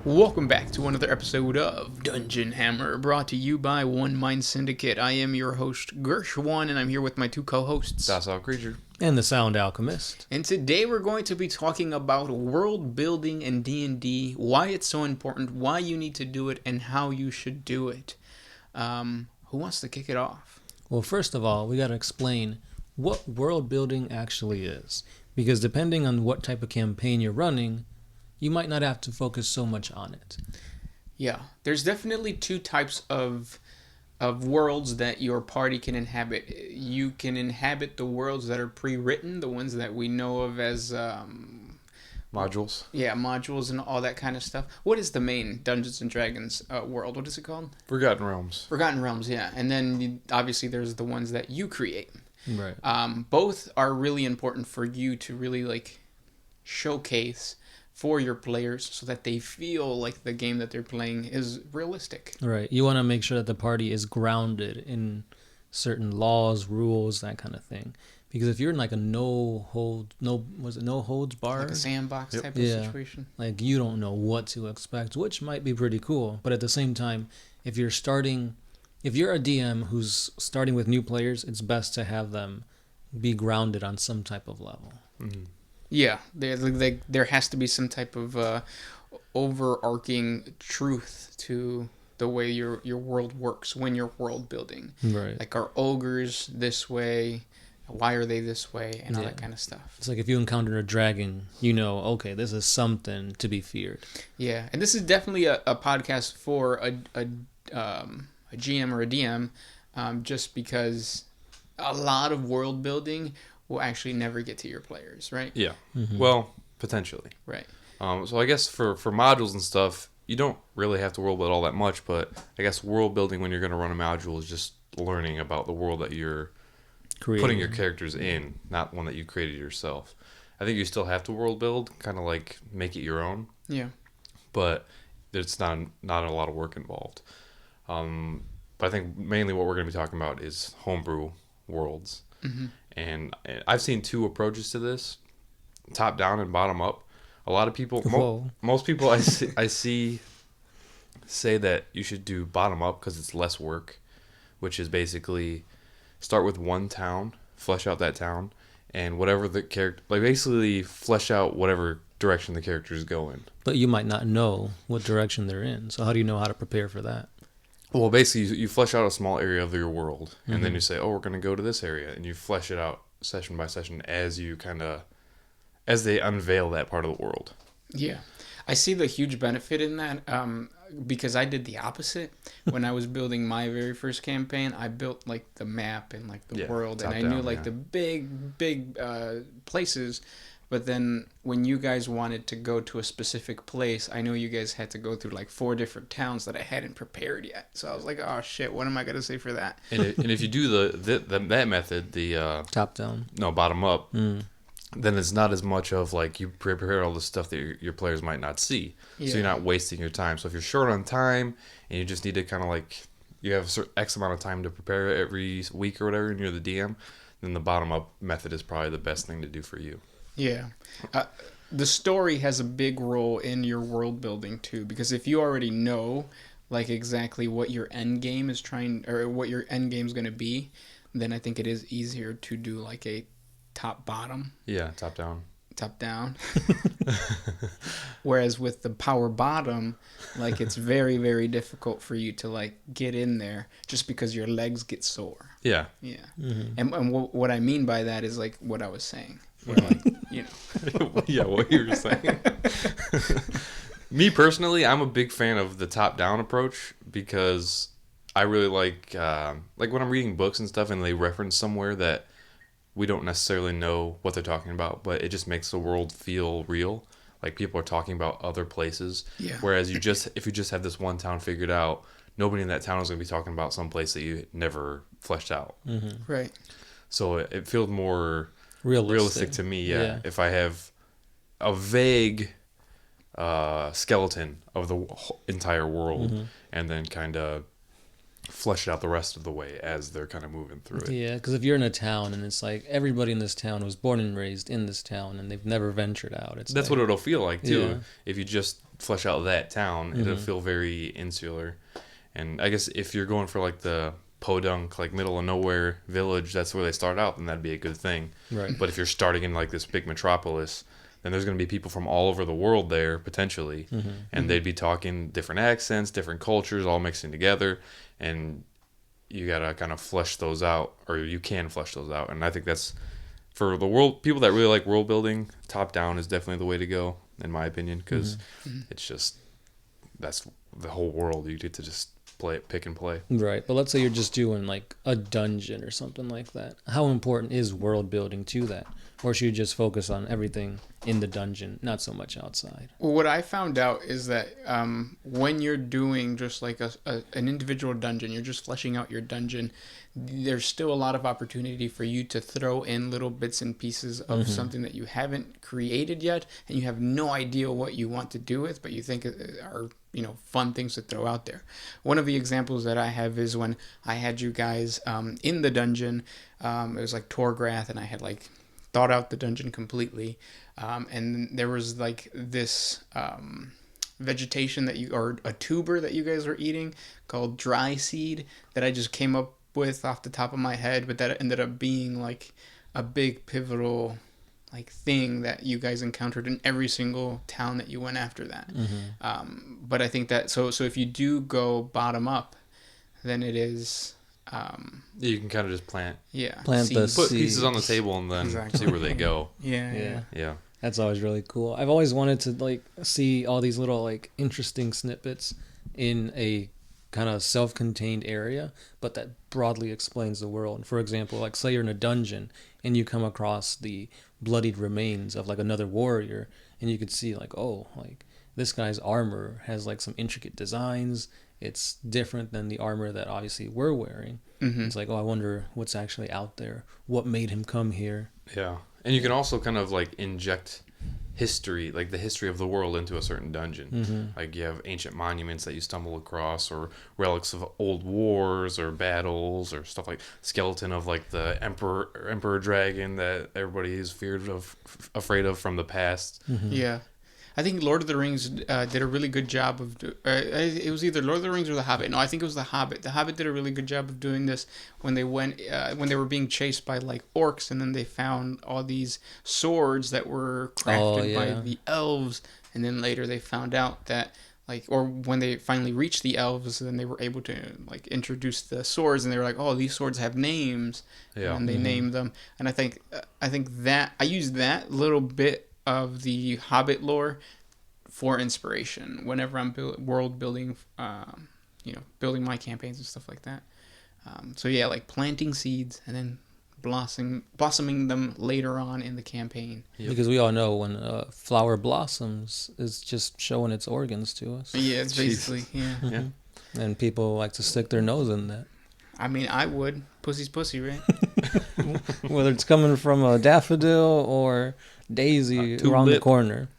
Welcome back to another episode of Dungeon Hammer, brought to you by One Mind Syndicate. I am your host, Gershwan, and I'm here with my two co-hosts. Docile Creature. And the Sound Alchemist. And today we're going to be talking about world building in D&D, why it's so important, why you need to do it, and how you should do it. Who wants to kick it off? Well, first of all, we got to explain what world building actually is. Because depending on what type of campaign you're running, you might not have to focus so much on it. Yeah, there's definitely two types of worlds that your party can inhabit. You can inhabit the worlds that are pre-written, the ones that we know of as Modules. yeah, modules and all that kind of stuff. What is the main Dungeons and Dragons world? What is it called? Forgotten Realms. Forgotten Realms, yeah. And then obviously there's the ones that you create. Right. Both are really important for you to really like showcase for your players so that they feel like the game that they're playing is realistic. Right. You want to make sure that the party is grounded in certain laws, rules, that kind of thing. Because if you're in like a no holds barred? Like a sandbox type of Yeah. situation. Like you don't know what to expect, which might be pretty cool. But at the same time, if you're a DM who's starting with new players, it's best to have them be grounded on some type of level. Mm-hmm. Yeah, there has to be some type of overarching truth to the way your world works when you're world building. Right. Like, are ogres this way? Why are they this way? And all Yeah. that kind of stuff. It's like if you encounter a dragon, you know, okay, this is something to be feared. Yeah, and this is definitely a podcast for a GM or a DM, just because a lot of world building will actually never get to your players, right? Yeah. Mm-hmm. Well, potentially. Right. So I guess for modules and stuff, you don't really have to world build all that much, but I guess world building when you're going to run a module is just learning about the world that you're putting your characters in, not one that you created yourself. I think you still have to world build, kind of like make it your own, Yeah. but it's not a lot of work involved. But I think mainly what we're going to be talking about is homebrew worlds. Mm-hmm. And I've seen two approaches to this, top down and bottom up. A lot of people, most people I see say that you should do bottom up because it's less work, which is basically start with one town, flesh out that town, and whatever the character, like basically flesh out whatever direction the character is going. But you might not know what direction they're in. So how do you know how to prepare for that? Well, basically, you flesh out a small area of your world, and Mm-hmm. then you say, "Oh, we're going to go to this area," and you flesh it out session by session as they unveil that part of the world. Yeah. I see the huge benefit in that because I did the opposite. When I was building my very first campaign, I built like the map and like the world, and I knew like the big places. But then when you guys wanted to go to a specific place, I know you guys had to go through like 4 different towns that I hadn't prepared yet. So I was like, oh shit, what am I going to say for that? And if you do that method, the Top down. bottom up, then it's not as much of like you prepare all the stuff that your players might not see. Yeah. So you're not wasting your time. So if you're short on time and you just need to kind of like, you have a certain X amount of time to prepare every week or whatever, and you're the DM, then the bottom up method is probably the best thing to do for you. Yeah. The story has a big role in your world building too, because if you already know like exactly what your end game is or what your end game is going to be, then I think it is easier to do like a top bottom, Yeah, top down. top down. Whereas with the power bottom, like it's very, very difficult for you to like get in there just because your legs get sore. Yeah. Yeah. Mm-hmm. And what I mean by that is like what I was saying. Where like, you know. Yeah, what you were saying. Me personally, I'm a big fan of the top-down approach because I really like when I'm reading books and stuff and they reference somewhere that we don't necessarily know what they're talking about, but it just makes the world feel real. Like people are talking about other places. Yeah. Whereas if you just have this one town figured out, nobody in that town is going to be talking about some place that you never fleshed out. Mm-hmm. Right. So it feels more Realistic to me, yeah. If I have a vague skeleton of the entire world and then kind of flesh it out the rest of the way as they're kind of moving through it. Yeah, because if you're in a town and it's like everybody in this town was born and raised in this town and they've never ventured out, That's like, what it'll feel like too. Yeah. If you just flesh out that town, it'll feel very insular. And I guess if you're going for like the podunk, like middle of nowhere village, that's where they start out, then that'd be a good thing. Right. But if you're starting in like this big metropolis, then there's going to be people from all over the world there potentially, and they'd be talking different accents, different cultures, all mixing together, and you gotta kind of flesh those out, or you can flesh those out. And I think that's for the world people that really like world building. Top down is definitely the way to go, in my opinion, because it's just that's the whole world. You get to just play it, pick and play. Right, but let's say you're just doing like a dungeon or something like that. How important is world building to that? Or should you just focus on everything in the dungeon, not so much outside? Well, what I found out is that when you're doing just like an individual dungeon, you're just fleshing out your dungeon, there's still a lot of opportunity for you to throw in little bits and pieces of something that you haven't created yet, and you have no idea what you want to do with, but you think are fun things to throw out there. One of the examples that I have is when I had you guys in the dungeon. It was like Torgrath, and I had like thought out the dungeon completely, and there was like this vegetation or a tuber that you guys were eating called dry seed that I just came up with off the top of my head, but that ended up being like a big pivotal like thing that you guys encountered in every single town that you went after that. But I think that so if you do go bottom up, then it is You can kind of just plant the put pieces on the table and then see where they go. Yeah. That's always really cool. I've always wanted to like see all these little like interesting snippets in a kind of self-contained area, but that broadly explains the world. For example, like say you're in a dungeon and you come across the bloodied remains of like another warrior, and you could see like, oh, like this guy's armor has like some intricate designs. It's different than the armor that obviously we're wearing. It's like, oh, I wonder what's actually out there. What made him come here? Yeah. And you can also kind of like inject history, like the history of the world, into a certain dungeon. Like you have ancient monuments that you stumble across, or relics of old wars or battles, or stuff like skeleton of like the emperor dragon that everybody is afraid of from the past. Yeah. I think Lord of the Rings did a really good job of... it was either Lord of the Rings or The Hobbit. No, I think it was The Hobbit. The Hobbit did a really good job of doing this when they went when they were being chased by like orcs, and then they found all these swords that were crafted by the elves, and then later they found out that or when they finally reached the elves, then they were able to like introduce the swords, and they were like, oh, these swords have names, and they named them. And I think that I used that little bit of the Hobbit lore for inspiration whenever I'm world building, building my campaigns and stuff like that. So yeah, like planting seeds and then blossoming them later on in the campaign. Because we all know when a flower blossoms, it's just showing its organs to us. Yeah, it's basically yeah. And people like to stick their nose in that. I mean, I would. Pussy's pussy, right? Whether it's coming from a daffodil or Daisy around the corner.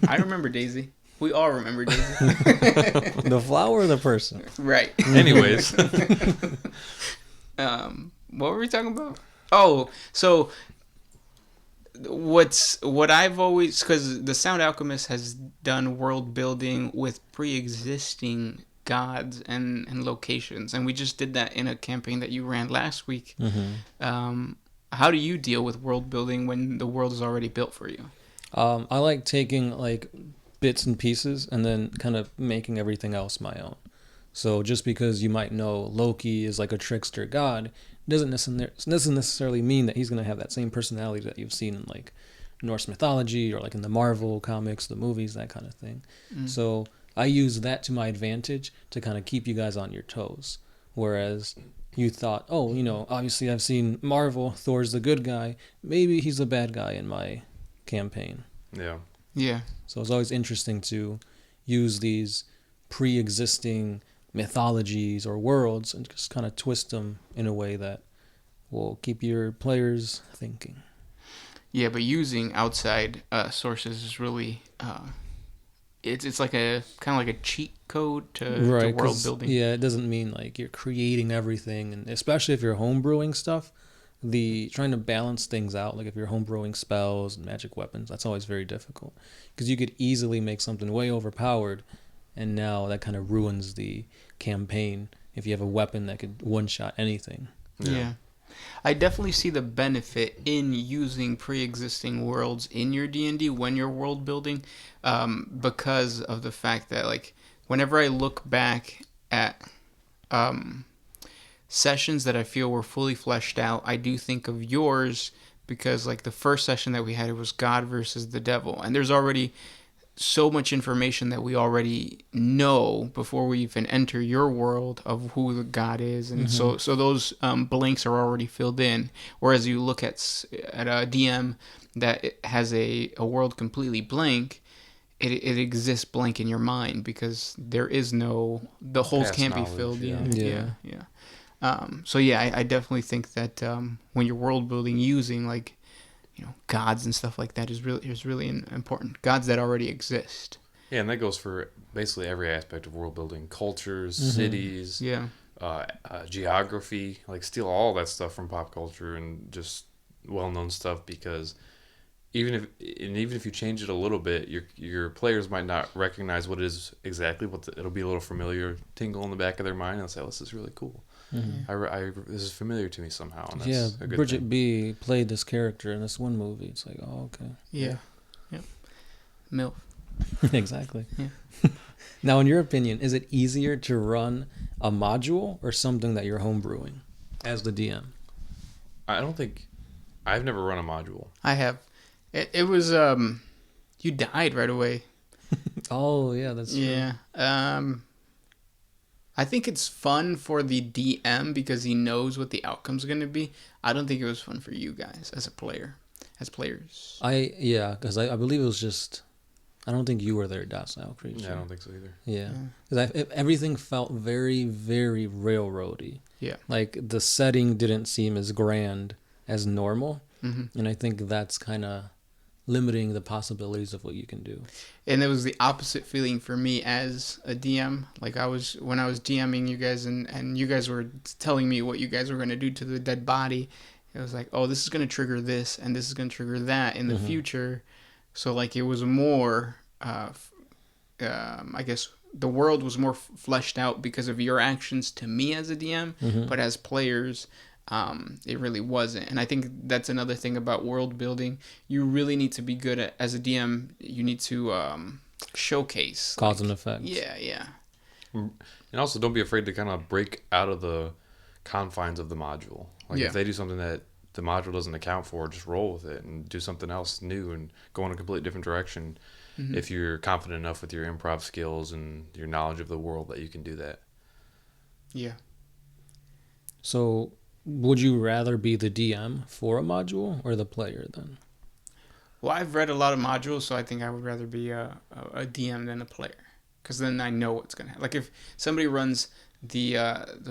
I remember Daisy. We all remember Daisy. The flower or the person? Right. Anyways. What were we talking about? Oh, so what I've always... Because the Sound Alchemist has done world building with pre-existing gods and locations, and we just did that in a campaign that you ran last week. How do you deal with world building when the world is already built for you? I like taking like bits and pieces and then kind of making everything else my own. So just because you might know Loki is like a trickster god doesn't necessarily mean that he's going to have that same personality that you've seen in like Norse mythology or like in the Marvel comics, the movies, that kind of thing. So I use that to my advantage to kind of keep you guys on your toes. Whereas you thought, oh, obviously I've seen Marvel, Thor's the good guy. Maybe he's the bad guy in my campaign. Yeah. So it's always interesting to use these pre-existing mythologies or worlds and just kind of twist them in a way that will keep your players thinking. Yeah, but using outside sources is really... It's like a kind of like a cheat code to world building. Yeah, it doesn't mean like you're creating everything, and especially if you're homebrewing stuff, trying to balance things out, like if you're homebrewing spells and magic weapons, that's always very difficult because you could easily make something way overpowered, and now that kind of ruins the campaign if you have a weapon that could one-shot anything. Yeah. I definitely see the benefit in using pre-existing worlds in your D&D when you're world building, because of the fact that, like, whenever I look back at sessions that I feel were fully fleshed out, I do think of yours because, like, the first session that we had, it was God versus the devil, and there's already so much information that we already know before we even enter your world of who the God is, and so those blanks are already filled in. Whereas you look at a DM that has a world completely blank, it exists blank in your mind because there is no, the holes Past can't be knowledge, filled yeah. in. So yeah, I definitely think that when you're world building using, like, gods and stuff like that is really important. Gods that already exist. Yeah, and that goes for basically every aspect of world building: cultures, cities, geography. Like, steal all that stuff from pop culture and just well-known stuff, because even if you change it a little bit, your players might not recognize what it is exactly, but it'll be a little familiar tingle in the back of their mind, and they'll say, "Oh, this is really cool. This is familiar to me somehow." And that's a good Bridget thing. B played this character in this one movie. It's like, oh, okay. Yeah. MILF. Exactly. Yeah. Now, in your opinion, is it easier to run a module or something that you're homebrewing as the DM? I've never run a module. I have. It was you died right away. Oh yeah, that's true. Yeah. I think it's fun for the DM because he knows what the outcome's going to be. I don't think it was fun for you guys as players. Because I believe it was just, I don't think you were there, docile creature. Yeah, I don't think so either. Yeah, because everything felt very, very railroady. Yeah. Like the setting didn't seem as grand as normal, Mm-hmm. and I think that's kind of limiting the possibilities of what you can do. And it was the opposite feeling for me as a DM. Like, when I was DMing you guys and you guys were telling me what you guys were going to do to the dead body, it was like, oh, this is going to trigger this and this is going to trigger that in the future. So, like, it was more, I guess the world was more fleshed out because of your actions to me as a DM, but as players, it really wasn't. And I think that's another thing about world building. You really need to be good at, as a DM, you need to showcase Cause and effect. Yeah. And also, don't be afraid to kind of break out of the confines of the module. Like, if they do something that the module doesn't account for, just roll with it and do something else new and go in a completely different direction. If you're confident enough with your improv skills and your knowledge of the world that you can do that. Yeah. So, would you rather be the DM for a module or the player then? Well, I've read a lot of modules, so I think I would rather be a DM than a player, because then I know what's gonna happen. Like, if somebody runs the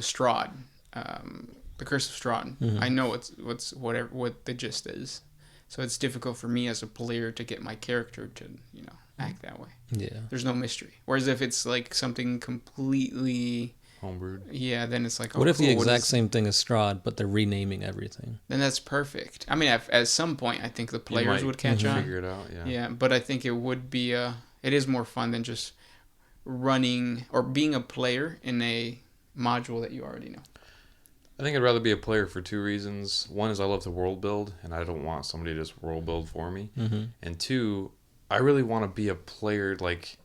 Strahd, the Curse of Strahd, I know what the gist is. So it's difficult for me as a player to get my character to act that way. Yeah. There's no mystery. Whereas if it's like something completely Homebrewed. Yeah, then it's like, oh, what if cool, the exact same thing as Strahd, but they're renaming everything? Then that's perfect. I mean, at some point, I think the players would catch on. Figure it out, yeah. Yeah, but I think it would be it is more fun than just running or being a player in a module that you already know. I think I'd rather be a player for two reasons. One is I love to world build, and I don't want somebody to just world build for me. And two, I really want to be a player, like,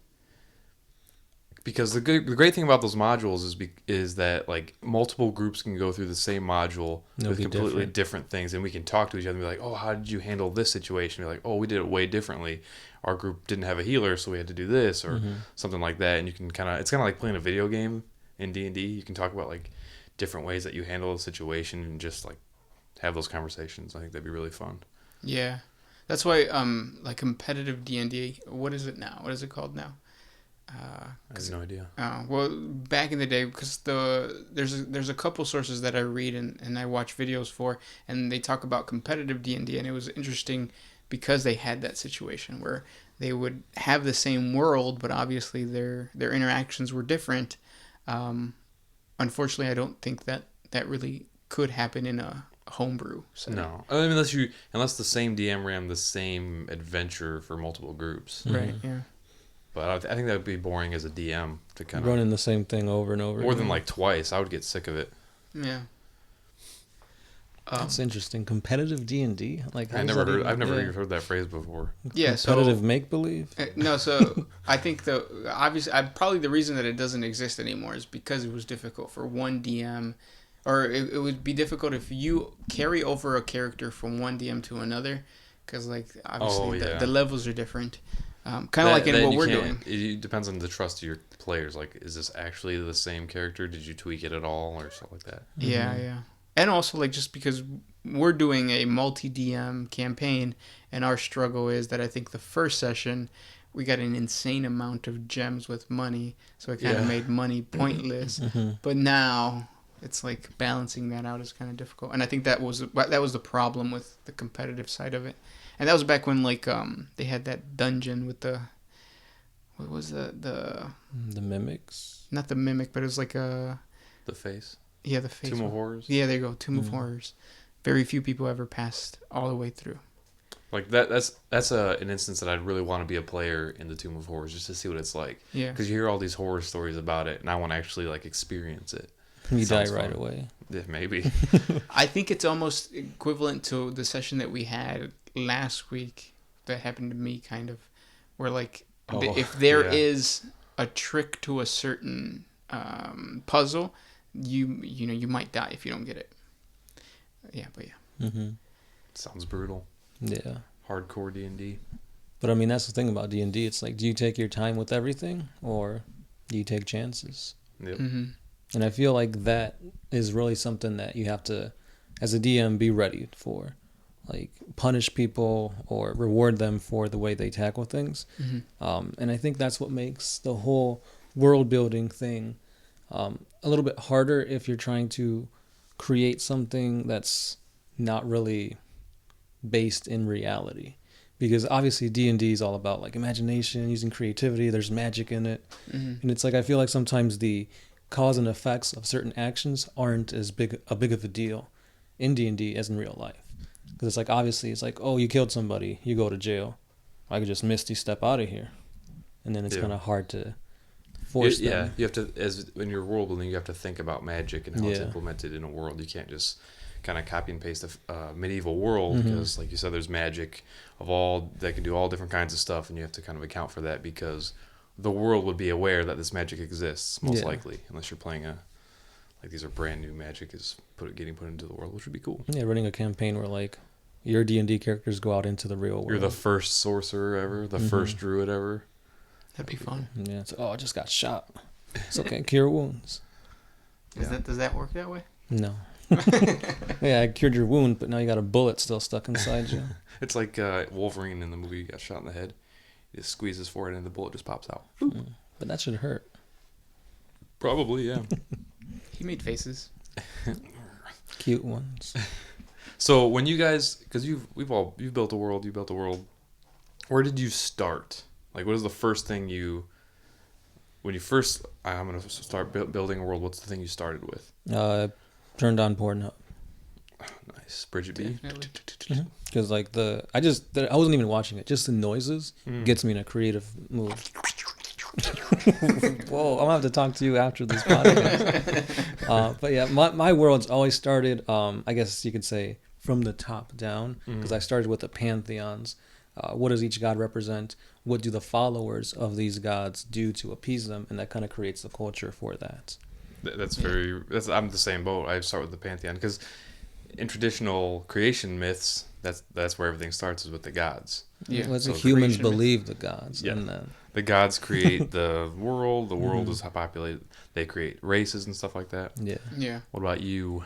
because the great thing about those modules is that, like, multiple groups can go through the same module with completely different things, and we can talk to each other and be like, oh, how did you handle this situation? Be like, oh, we did it way differently. Our group didn't have a healer, so we had to do this, or something like that. And you can it's kind of like playing a video game in D&D. You can talk about, like, different ways that you handle a situation and just, like, have those conversations. I think that'd be really fun. Yeah, that's why like competitive D&D. What is it now? What is it called now? I have no idea. Well, back in the day, because there's a couple sources that I read and I watch videos for, and they talk about competitive D&D, and it was interesting because they had that situation where they would have the same world, but obviously their interactions were different. Unfortunately, I don't think that really could happen in a homebrew setting. No, I mean, unless the same DM ran the same adventure for multiple groups. Right. Yeah. But I think that would be boring as a DM to kind of running the same thing over and over. More than like twice, I would get sick of it. Yeah. That's interesting. Competitive D&D. Like I've never even heard that phrase before. Yeah. Competitive make believe. No. So I think probably the reason that it doesn't exist anymore is because it was difficult for one DM, or it would be difficult if you carry over a character from one DM to another, because like obviously the levels are different. Kind of like in what we're doing. It depends on the trust of your players. Like, is this actually the same character? Did you tweak it at all, or stuff like that? Yeah, yeah. And also, like, just because we're doing a multi-DM campaign, and our struggle is that I think the first session, we got an insane amount of gems with money, so it kind of made money pointless. But now, it's like balancing that out is kind of difficult. And I think that was the problem with the competitive side of it. And that was back when, like, they had that dungeon with the... What was the mimics? Not the mimic, but it was like a... The face? Yeah, the face. Tomb of Horrors? Yeah, there you go. Tomb of Horrors. Very few people ever passed all the way through. Like, that's an instance that I'd really want to be a player in the Tomb of Horrors, just to see what it's like. Yeah. Because you hear all these horror stories about it, and I want to actually, like, experience it. You die right away. Yeah, maybe. I think it's almost equivalent to the session that we had last week that happened to me, kind of, where, like, if there is a trick to a certain puzzle, you might die if you don't get it. Yeah, but yeah. Sounds brutal. Yeah. Hardcore D&D. But I mean, that's the thing about D&D. It's like, do you take your time with everything, or do you take chances? Yep. And I feel like that is really something that you have to, as a DM, be ready for. Like, punish people or reward them for the way they tackle things. And I think that's what makes the whole world building thing a little bit harder if you're trying to create something that's not really based in reality. Because obviously D&D is all about like imagination, using creativity, there's magic in it. And it's like, I feel like sometimes the cause and effects of certain actions aren't as big of a deal in D&D as in real life. Because it's like, obviously, it's like, oh, you killed somebody, you go to jail. I could just Misty step out of here. And then it's kind of hard to force them. Yeah, you have to, as in your world building, you have to think about magic and how it's implemented in a world. You can't just kind of copy and paste a medieval world, because, like you said, there's magic that can do all different kinds of stuff, and you have to kind of account for that, because the world would be aware that this magic exists, most likely, unless you're playing like these are brand new magic is getting put into the world, which would be cool. Yeah, running a campaign where like your D&D characters go out into the real world. You're the first sorcerer ever, the first druid ever. That'd be fun. Yeah. It's, I just got shot. It's okay. Cure wounds. Does that work that way? No. Yeah, I cured your wound, but now you got a bullet still stuck inside you. It's like Wolverine in the movie. He got shot in the head. He just squeezes his forehead and the bullet just pops out. But that should hurt. Probably, yeah. He made faces. Cute ones. So when you guys, because you've built a world, you built a world. Where did you start? Like, what is the first thing when you first? I'm gonna start building a world. What's the thing you started with? Turned on Pornhub. Nice, Bridget B. Because like I wasn't even watching it. Just the noises gets me in a creative mood. Whoa, I'm gonna have to talk to you after this podcast. But yeah, my world's always started, I guess you could say, from the top down, because I started with the pantheons. What does each god represent? What do the followers of these gods do to appease them? And that kind of creates the culture for that. I'm the same boat. I start with the pantheon, because in traditional creation myths, that's where everything starts, is with the gods. Yeah, so humans believe the gods. Yeah. And then the gods create the world. The world is populated. They create races and stuff like that. Yeah. Yeah. What about you?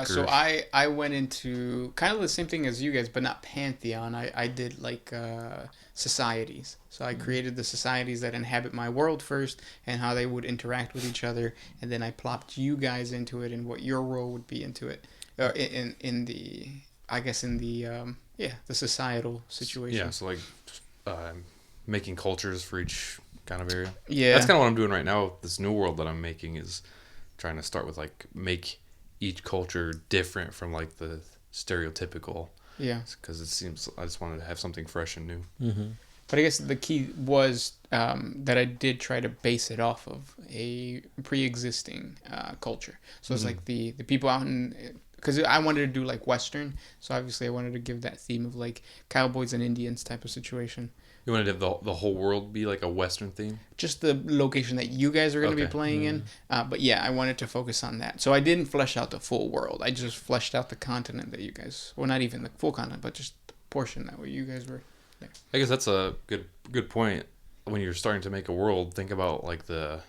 So I went into kind of the same thing as you guys, but not pantheon. I did like societies. So I created the societies that inhabit my world first, and how they would interact with each other, and then I plopped you guys into it and what your role would be into it, in the the societal situation. Yeah. So like making cultures for each kind of area. Yeah. That's kind of what I'm doing right now. This new world that I'm making is trying to start with like make each culture different from like the stereotypical. Yeah. Because it seems I just wanted to have something fresh and new. Mm-hmm. But I guess the key was that I did try to base it off of a pre-existing culture. So it's like the people out in, because I wanted to do like Western, so obviously I wanted to give that theme of like cowboys and Indians type of situation. You wanted to have the whole world be like a Western theme? Just the location that you guys are going to be playing in. But yeah, I wanted to focus on that. So I didn't flesh out the full world. I just fleshed out the continent that you guys, well, not even the full continent, but just the portion that way you guys were there. I guess that's a good point. When you're starting to make a world, think about like the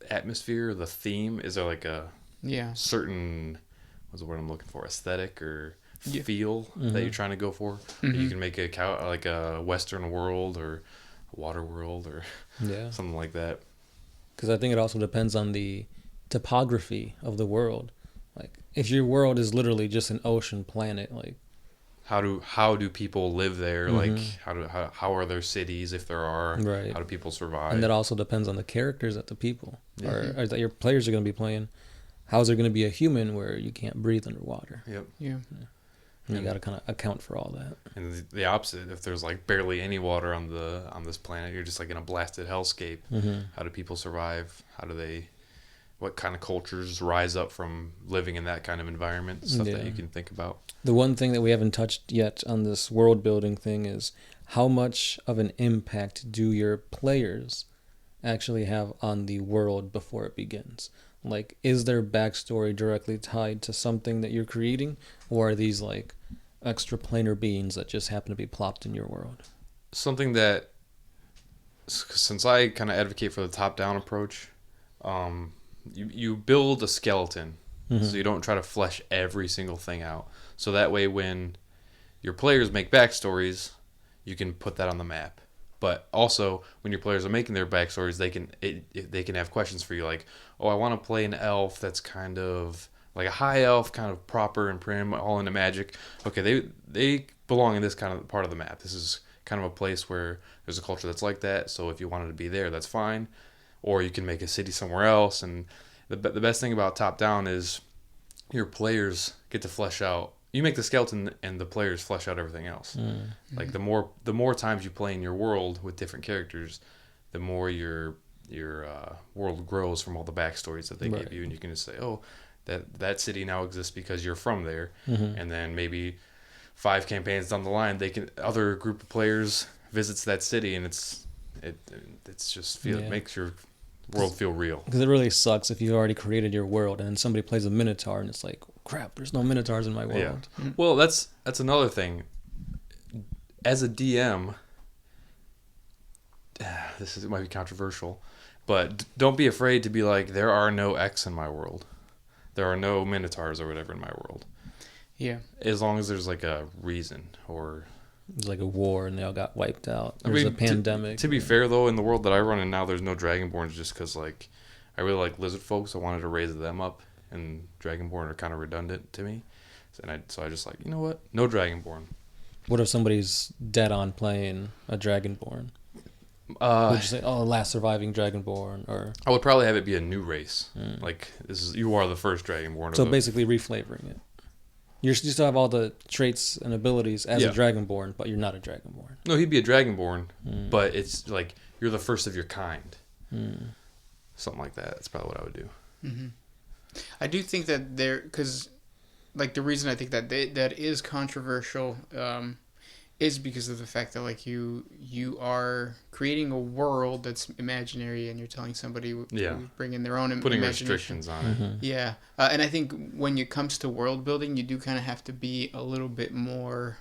atmosphere, the theme. Is there like a certain, what's the word I'm looking for, aesthetic or feel that you're trying to go for? You can make like a Western world or a water world or something like that. Because I think it also depends on the topography of the world. Like if your world is literally just an ocean planet, like how do people live there? Like how are their cities, if there are? Right. How do people survive? And that also depends on the characters that the people or that your players are going to be playing. How is there going to be a human where you can't breathe underwater? Yep. Yeah. And you got to kind of account for all that. And the opposite, if there's like barely any water on this planet, you're just like in a blasted hellscape. How do people survive? What kind of cultures rise up from living in that kind of environment? Stuff that you can think about. The one thing that we haven't touched yet on this world building thing is how much of an impact do your players actually have on the world before it begins? Like, is their backstory directly tied to something that you're creating, or are these like extra planar beings that just happen to be plopped in your world? Something that, since I kind of advocate for the top-down approach, you build a skeleton, so you don't try to flesh every single thing out. So that way, when your players make backstories, you can put that on the map. But also, when your players are making their backstories, they can have questions for you, like, oh, I want to play an elf that's kind of like a high elf, kind of proper and prim, all into magic. Okay, they belong in this kind of part of the map. This is kind of a place where there's a culture that's like that. So if you wanted to be there, that's fine. Or you can make a city somewhere else. And the best thing about top down is your players get to flesh out. You make the skeleton, and the players flesh out everything else. Like the more times you play in your world with different characters, the more your world grows from all the backstories that they give you, and you can just say, oh, that city now exists because you're from there, and then maybe 5 campaigns down the line, other group of players visits that city, and it's just makes your world feel real. Because it really sucks if you already created your world and then somebody plays a Minotaur and it's like, crap, there's no Minotaurs in my world. Yeah. Well, that's another thing. As a DM, it might be controversial, but don't be afraid to be like, there are no X in my world. There are no Minotaurs or whatever in my world. Yeah. As long as there's like a reason or... There's like a war and they all got wiped out. There's a pandemic. To be fair, though, in the world that I run in now, there's no Dragonborns just because, like, I really like lizard folks. I wanted to raise them up, and Dragonborn are kind of redundant to me. So I just like, you know what? No Dragonborn. What if somebody's dead on playing a Dragonborn? Would you say, last surviving Dragonborn? Or I would probably have it be a new race. Like, you are the first Dragonborn. So basically reflavoring it. You still have all the traits and abilities as a Dragonborn, but you're not a Dragonborn. No, he'd be a Dragonborn, but it's like you're the first of your kind. Something like that. That's probably what I would do. I do think that because like the reason I think that that is controversial is because of the fact that like you are creating a world that's imaginary, and you're telling somebody who's bringing their own putting imagination. Restrictions on it. Yeah, and I think when it comes to world building, you do kind of have to be a little bit more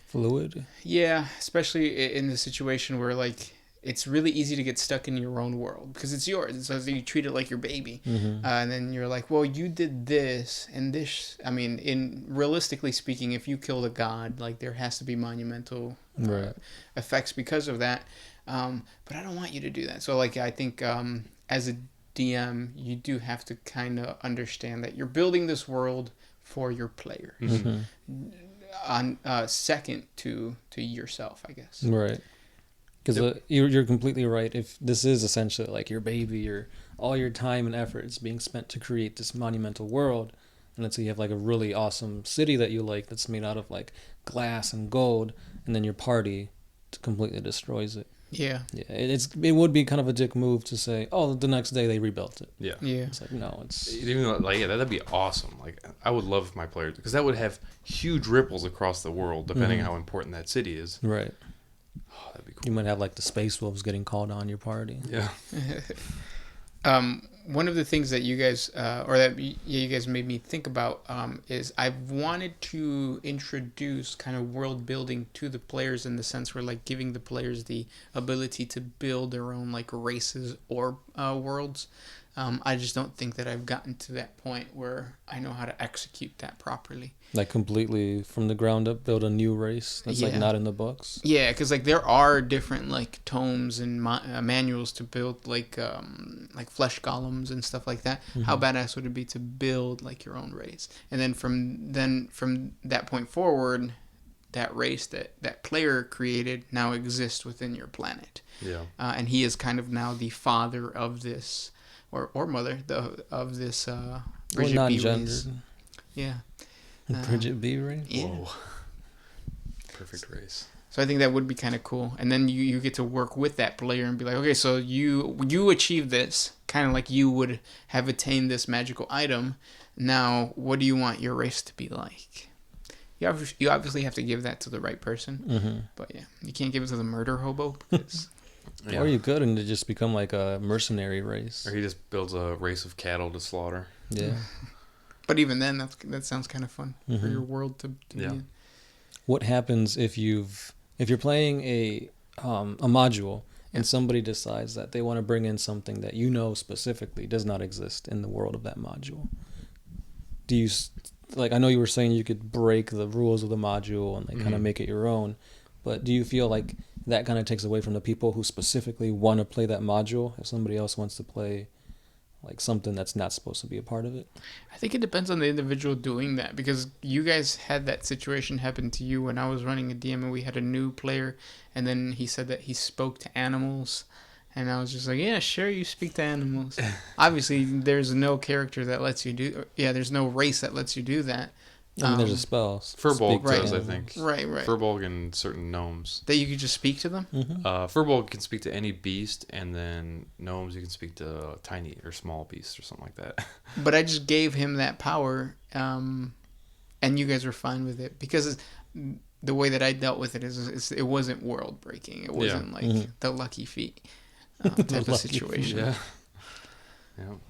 fluid. Yeah, especially in the situation where like it's really easy to get stuck in your own world because it's yours. So you treat it like your baby. And then you're like, well, you did this and this. I mean, realistically speaking, if you killed a god, like there has to be monumental effects because of that. But I don't want you to do that. So like, I think as a DM, you do have to kind of understand that you're building this world for your player. On second to yourself, I guess. Right. Because you're completely right. If this is essentially like your baby, you're all your time and effort is being spent to create this monumental world. And let's say you have like a really awesome city that you like that's made out of like glass and gold, and then your party completely destroys it. Yeah. Yeah, it would be kind of a dick move to say, oh, the next day they rebuilt it. Yeah. Yeah. It's like, no, it's... Even though, like, yeah, that'd be awesome. Like, I would love if my players... Because that would have huge ripples across the world, depending on how important that city is. Right. Oh, that'd be cool. You might have, like, the Space Wolves getting called on your party. Yeah. One of the things that you guys, you guys made me think about is I've wanted to introduce kind of world building to the players in the sense where like giving the players the ability to build their own like races or worlds. I just don't think that I've gotten to that point where I know how to execute that properly. Like completely from the ground up, build a new race that's like not in the books. Yeah, because like there are different like tomes and manuals to build like flesh golems and stuff like that. Mm-hmm. How badass would it be to build like your own race? And then from that point forward, that race that player created now exists within your planet. Yeah. And he is kind of now the father of this or mother of this Bridget B race. Yeah. Bridget B race? Yeah. Whoa. Perfect race. So I think that would be kind of cool. And then you get to work with that player and be like, okay, so you achieved this, kind of like you would have attained this magical item. Now, what do you want your race to be like? You obviously have to give that to the right person. Mm-hmm. But yeah, you can't give it to the murder hobo. Because yeah. Or you could and it just become like a mercenary race. Or he just builds a race of cattle to slaughter. Yeah. But even then, that sounds kind of fun for your world to be in. What happens if you're playing a module and somebody decides that they want to bring in something that you know specifically does not exist in the world of that module? Do you like? I know you were saying you could break the rules of the module and like kind of make it your own, but do you feel like that kind of takes away from the people who specifically want to play that module if somebody else wants to play like something that's not supposed to be a part of it? I think it depends on the individual doing that, because you guys had that situation happen to you when I was running a DM and we had a new player, and then he said that he spoke to animals, and I was just like, yeah, sure, you speak to animals. Obviously, there's no character that lets you do. Yeah, there's no race that lets you do that. I mean, there's a spell. Furbolg does, I think. Right. Furbolg and certain gnomes. That you could just speak to them? Mm-hmm. Furbolg can speak to any beast, and then gnomes you can speak to tiny or small beasts or something like that. But I just gave him that power, and you guys were fine with it. Because the way that I dealt with it is it wasn't world breaking. It wasn't like the lucky feet type of situation. Yeah.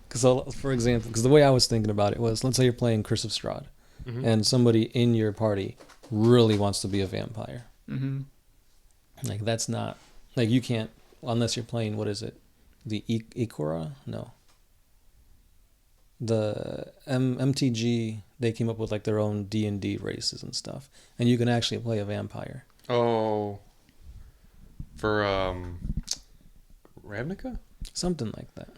Because, for example, the way I was thinking about it was, let's say you're playing Curse of Strahd. Mm-hmm. And somebody in your party really wants to be a vampire. Mm-hmm. Like, that's not... Like, you can't... Unless you're playing, what is it? The Ikora? No. The MTG, they came up with, like, their own D&D races and stuff. And you can actually play a vampire. Oh. For, Ravnica? Something like that.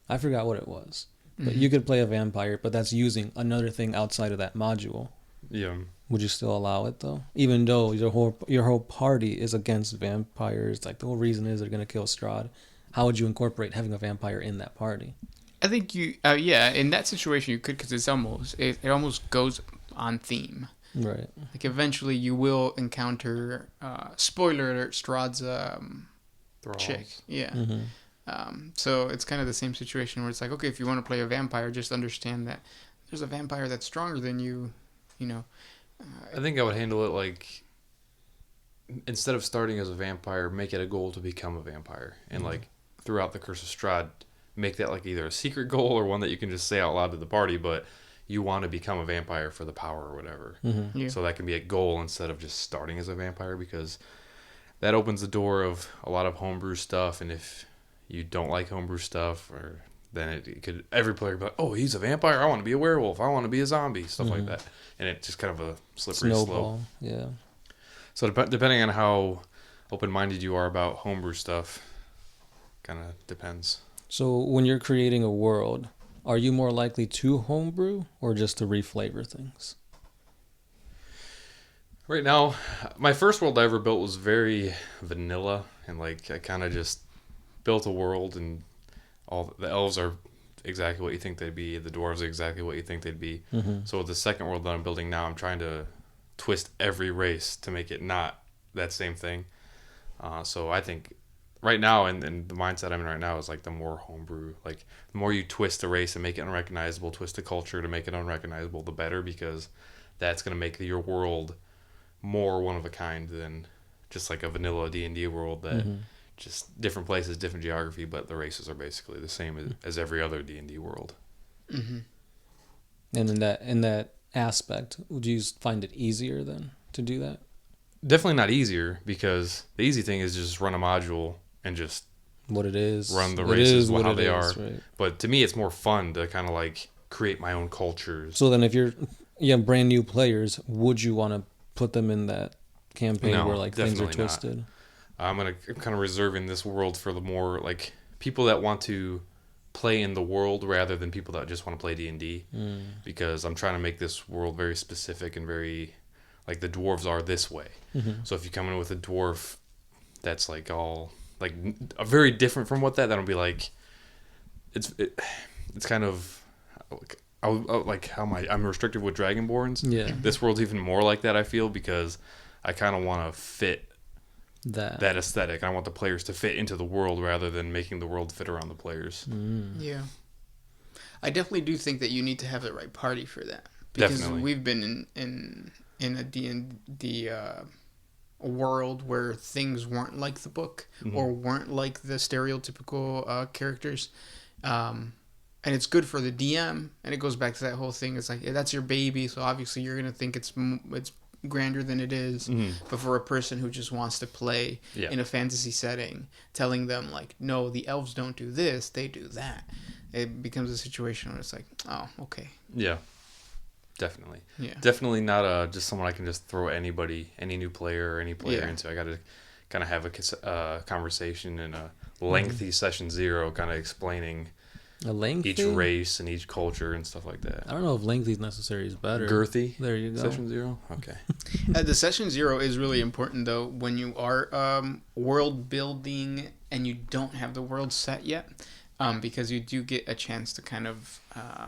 I forgot what it was. But you could play a vampire, but that's using another thing outside of that module. Yeah. Would you still allow it though? Even though your whole party is against vampires, like the whole reason is they're gonna kill Strahd. How would you incorporate having a vampire in that party? I think in that situation you could, because it almost goes on theme. Right. Like eventually you will encounter, spoiler alert, Strahd's chick. Yeah. Mm-hmm. So it's kind of the same situation where it's like, okay, if you want to play a vampire, just understand that there's a vampire that's stronger than you, you know. I think I would handle it like, instead of starting as a vampire, make it a goal to become a vampire. And like throughout the Curse of Strahd, make that like either a secret goal or one that you can just say out loud to the party, but you want to become a vampire for the power or whatever. Mm-hmm. Yeah. So that can be a goal instead of just starting as a vampire, because that opens the door of a lot of homebrew stuff. And if you don't like homebrew stuff, or then it could, every player be like, oh, he's a vampire, I want to be a werewolf, I want to be a zombie, stuff like that. And it's just kind of a slippery slope. Yeah. So depending on how open-minded you are about homebrew stuff, kind of depends. So when you're creating a world, are you more likely to homebrew or just to reflavor things? Right now, my first world I ever built was very vanilla, and like I kind of just built a world, and all the elves are exactly what you think they'd be. The dwarves are exactly what you think they'd be. So with the second world that I'm building now, I'm trying to twist every race to make it not that same thing. So I think right now, and the mindset I'm in right now is like the more homebrew, like the more you twist a race and make it unrecognizable, twist the culture to make it unrecognizable, the better, because that's going to make your world more one of a kind than just like a vanilla D&D world that just different places, different geography, but the races are basically the same as every other D&D world. And in that aspect, would you find it easier then to do that? Definitely not easier, because the easy thing is just run a module and just what it is, run the races how they are. Right. But to me, it's more fun to kind of like create my own cultures. So then, if you're brand new players, would you want to put them in that campaign where like things are twisted? Not. I'm kind of reserving this world for the more like people that want to play in the world rather than people that just want to play D&D, because I'm trying to make this world very specific and very like the dwarves are this way. So if you come in with a dwarf that's like all like a very different from what that'll be like, it's kind of like how I'm restricted with Dragonborns. Yeah, this world's even more like that, I feel, because I kind of want to fit that aesthetic. I want the players to fit into the world rather than making the world fit around the players. Yeah, I definitely do think that you need to have the right party for that, because we've been in a D&D world where things weren't like the book or weren't like the stereotypical characters, and it's good for the DM, and it goes back to that whole thing. It's like, that's your baby, so obviously you're gonna think it's grander than it is. But for a person who just wants to play in a fantasy setting, telling them like, no, the elves don't do this, they do that, it becomes a situation where it's like, oh, okay. Yeah, definitely. Yeah, definitely not just someone I can just throw any new player or any player into. I gotta kind of have a conversation in a lengthy session 0, kind of explaining each race and each culture and stuff like that. I don't know if lengthy is necessary. Is better. Girthy. There you go. Session 0. Okay. The session 0 is really important though when you are world building and you don't have the world set yet, because you do get a chance to kind of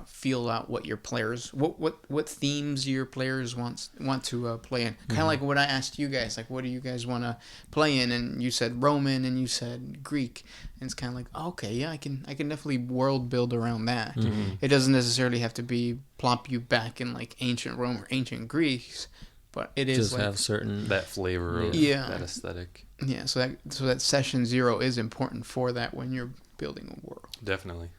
feel out what your players, what themes your players want to play in. Kind of like what I asked you guys, like, what do you guys want to play in? And you said Roman, and you said Greek, and it's kind of like, okay, yeah, I can definitely world build around that. It doesn't necessarily have to be plop you back in like ancient Rome or ancient Greece, but it is just like, have certain that flavor of that aesthetic. Yeah, so that session 0 is important for that when you're building a world. Definitely.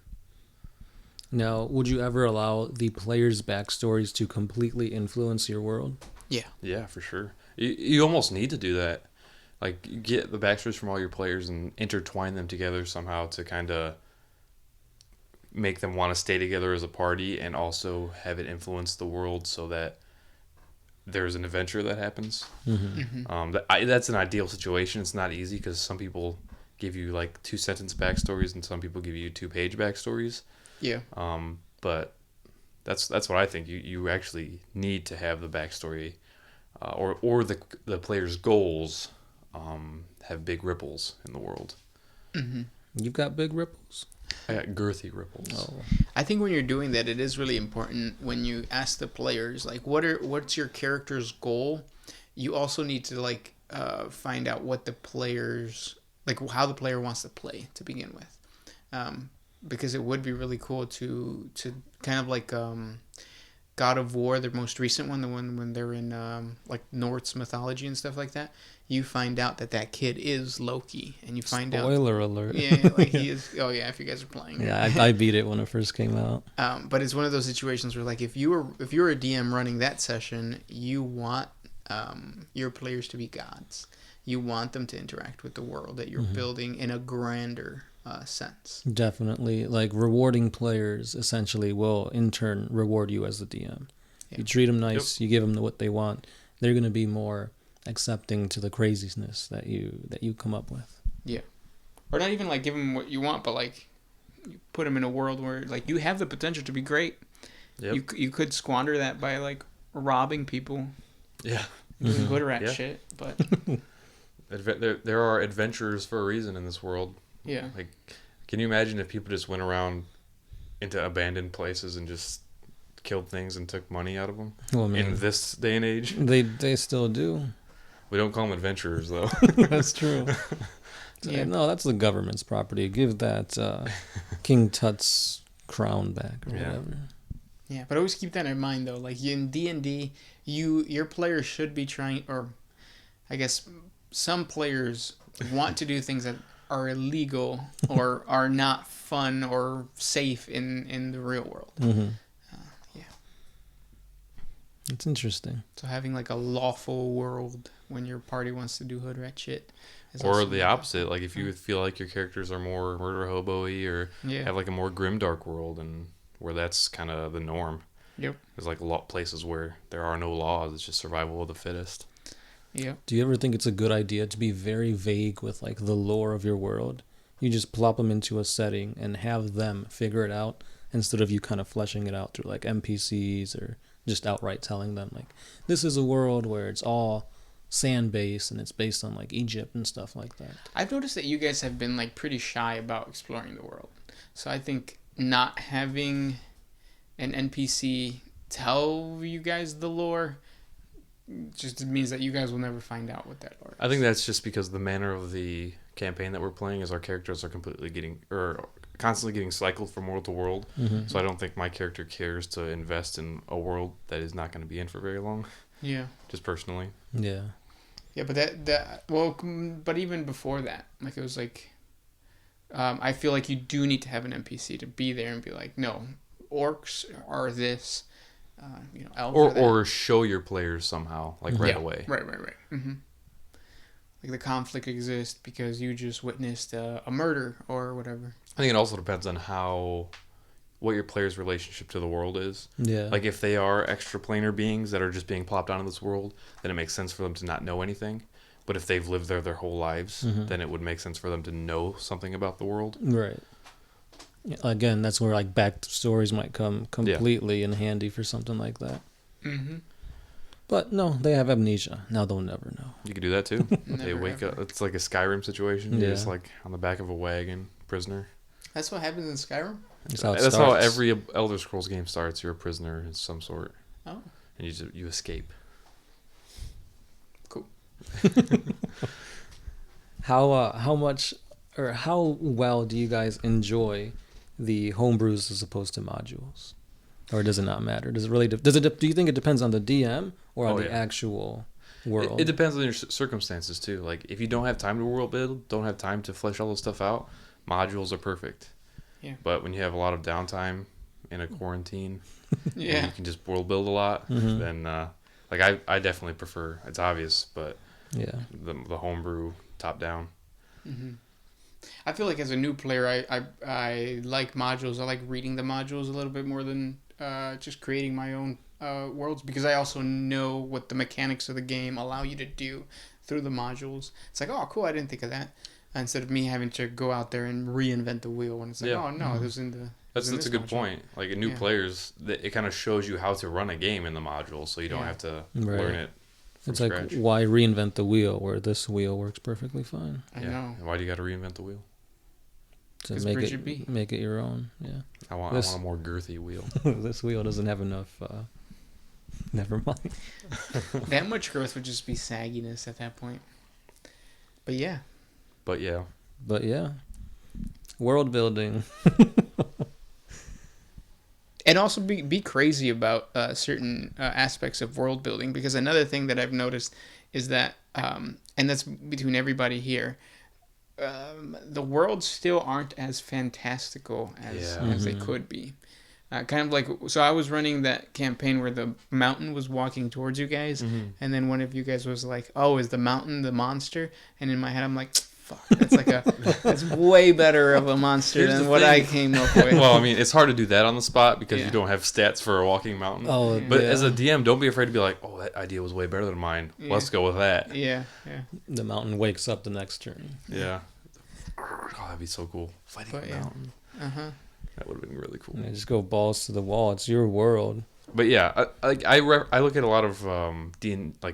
Now, would you ever allow the players' backstories to completely influence your world? Yeah, for sure. You almost need to do that. Like, get the backstories from all your players and intertwine them together somehow to kind of make them want to stay together as a party, and also have it influence the world so that there's an adventure that happens. That's an ideal situation. It's not easy because some people give you like 2-sentence backstories and some people give you 2-page backstories. Yeah. But that's what I think. You actually need to have the backstory, or the player's goals have big ripples in the world. You've got big ripples? I got girthy ripples. Oh. I think when you're doing that, it is really important when you ask the players, like, what's your character's goal? You also need to like find out what the players, like how the player wants to play to begin with, because it would be really cool to kind of like God of War, the most recent one, the one when they're in like Norse mythology and stuff like that. You find out that kid is Loki, and you find Spoiler alert. Yeah, like he is. Oh yeah, if you guys are playing. Yeah, I beat it when it first came out. But it's one of those situations where, like, if you're a DM running that session, you want your players to be gods. You want them to interact with the world that you're building in a grander sense. Definitely. Like, rewarding players essentially will in turn reward you as the DM. Yeah. You treat them nice, you give them what they want, they're going to be more accepting to the craziness that you come up with. Yeah. Or not even like give them what you want, but like you put them in a world where like you have the potential to be great. Yep. You could squander that by like robbing people. Yeah. Doing hood rat shit, but there are adventurers for a reason in this world. Yeah. Like Can you imagine if people just went around into abandoned places and just killed things and took money out of them? Well, man, in this day and age, they still do. We don't call them adventurers, though. That's true. Yeah. No, that's the government's property. Give that King Tut's crown back or whatever. Yeah, but always keep that in mind, though. Like in D&D, your players should be trying, or I guess some players want to do things that are illegal or are not fun or safe in the real world. Mm-hmm. It's interesting. So having like a lawful world when your party wants to do hood rat shit. Or the opposite. Like if you feel like your characters are more murder hobo-y or have like a more grimdark world and where that's kind of the norm. Yep. There's like a lot of places where there are no laws. It's just survival of the fittest. Yep. Do you ever think it's a good idea to be very vague with like the lore of your world? You just plop them into a setting and have them figure it out instead of you kind of fleshing it out through like NPCs or just outright telling them like this is a world where it's all sand based and it's based on like Egypt and stuff like that. I've noticed that you guys have been like pretty shy about exploring the world. So I think not having an NPC tell you guys the lore just means that you guys will never find out what that lore is. I think that's just because the manner of the campaign that we're playing is our characters are constantly getting cycled from world to world. Mm-hmm. So I don't think my character cares to invest in a world that is not going to be in for very long. Yeah. Just personally. Yeah. Yeah, but even before that, like it was like, I feel like you do need to have an NPC to be there and be like, no, orcs are this, elves are that. Or show your players somehow, like right away. Right. Mm-hmm. Like the conflict exists because you just witnessed a murder or whatever. I think it also depends on what your player's relationship to the world is. Yeah. Like if they are extraplanar beings that are just being plopped onto this world, then it makes sense for them to not know anything. But if they've lived there their whole lives, then it would make sense for them to know something about the world. Right. Again, that's where like backstories might come completely in handy for something like that. Mm-hmm. But no, they have amnesia. Now they'll never know. You could do that too. They wake up. It's like a Skyrim situation. You're just like on the back of a wagon, prisoner. That's what happens in Skyrim? That's how every Elder Scrolls game starts. You're a prisoner of some sort. Oh. And you escape. Cool. How much or how well do you guys enjoy the homebrews as opposed to modules? Or does it not matter? Does it really? Do you think it depends on the DM or on the actual world? It depends on your circumstances too. Like if you don't have time to world build, don't have time to flesh all this stuff out, modules are perfect. Yeah. But when you have a lot of downtime in a quarantine, and you can just world build a lot. Then I definitely prefer. It's obvious, but the homebrew top down. Mm-hmm. I feel like as a new player, I like modules. I like reading the modules a little bit more than just creating my own worlds because I also know what the mechanics of the game allow you to do through the modules. It's like, oh, cool, I didn't think of that. Instead of me having to go out there and reinvent the wheel when it's like, oh, no, it was in the... That's a good point. Like, in new players, it kind of shows you how to run a game in the module, so you don't have to learn it from scratch. Like, why reinvent the wheel where this wheel works perfectly fine? I know. Why do you got to reinvent the wheel? To make it your own, yeah. I want a more girthy wheel. This wheel doesn't have enough... never mind. That much growth would just be sagginess at that point. But yeah. World building. And also be crazy about certain aspects of world building, because another thing that I've noticed is that, and that's between everybody here, the worlds still aren't as fantastical as they could be. Kind of like, so I was running that campaign where the mountain was walking towards you guys, and then one of you guys was like, oh, is the mountain the monster? And in my head, I'm like, fuck, that's way better of a monster than what I came up with. Well, I mean, it's hard to do that on the spot because you don't have stats for a walking mountain. Oh, but as a DM, don't be afraid to be like, oh, that idea was way better than mine. Let's go with that. Yeah. The mountain wakes up the next turn. Yeah. Oh, that'd be so cool. Fighting a mountain. That would have been really cool. Yeah, just go balls to the wall. It's your world. But yeah, I look at a lot of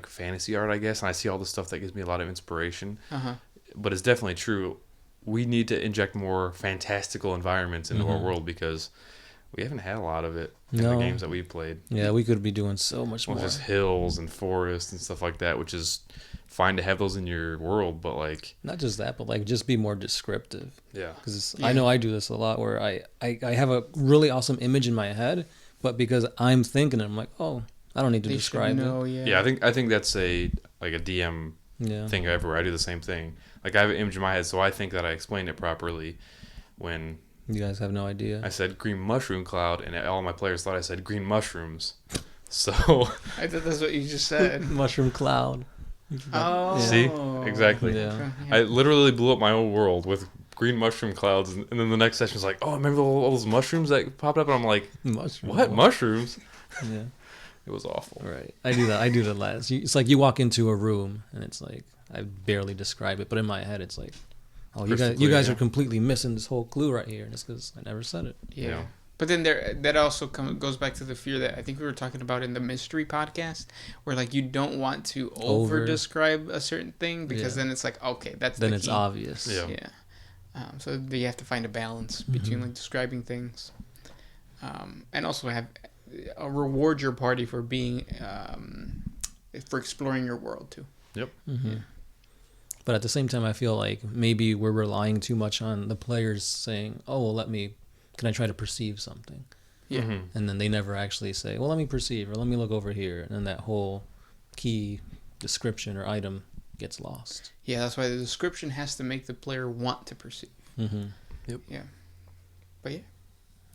fantasy art, I guess, and I see all the stuff that gives me a lot of inspiration. But it's definitely true. we need to inject more fantastical environments into our Mm-hmm. world because we haven't had a lot of it in the games that we've played. Yeah, we could be doing so much more. Just hills and forests and stuff like that, which is fine to have those in your world, but like not just that, but like just be more descriptive. Yeah. Because I know I do this a lot where I have a really awesome image in my head, but because I'm thinking it, I'm like, oh, I don't need to describe it. Yeah, I think that's a DM thing everywhere. I do the same thing. Like I have an image in my head, so I think that I explained it properly when you guys have no idea. I said green mushroom cloud, and all my players thought I said green mushrooms. So I thought that's what you just said. Mushroom cloud. Oh, see, exactly. Yeah. I literally blew up my whole world with green mushroom clouds, and then the next session was like, oh, remember all those mushrooms that popped up? And I'm like, what mushrooms? Yeah, it was awful. Right, I do that last. It's like you walk into a room, and it's like I barely describe it, but in my head, it's like, oh, you guys are completely missing this whole clue right here, and it's because I never said it. Yeah. But then that also goes back to the fear that I think we were talking about in the mystery podcast, where like you don't want to over describe a certain thing because then it's like, okay, that's then the it's key. obvious. Yeah. So you have to find a balance between like describing things, and also have reward your party for being for exploring your world too. Yep. Mm-hmm. Yeah. But at the same time, I feel like maybe we're relying too much on the players saying, "Oh, well, can I try to perceive something?" Yeah. Mm-hmm. And then they never actually say, "Well, let me perceive," or "Let me look over here," and then that whole key description or item gets lost. Yeah, that's why the description has to make the player want to perceive. Mm-hmm. Yep. Yeah. But yeah.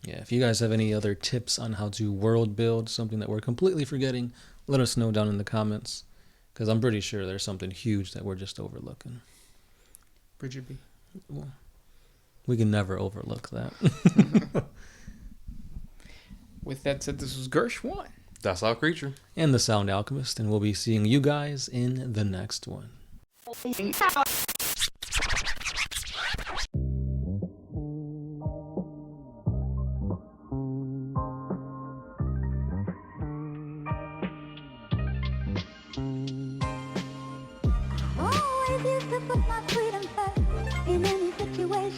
Yeah. If you guys have any other tips on how to world build, something that we're completely forgetting, let us know down in the comments. Because I'm pretty sure there's something huge that we're just overlooking. Bridget B. Well, we can never overlook that. With that said, this was Gersh1. Docile Creature. And the Sound Alchemist. And we'll be seeing you guys in the next one. Always used to put my freedom first in any situation.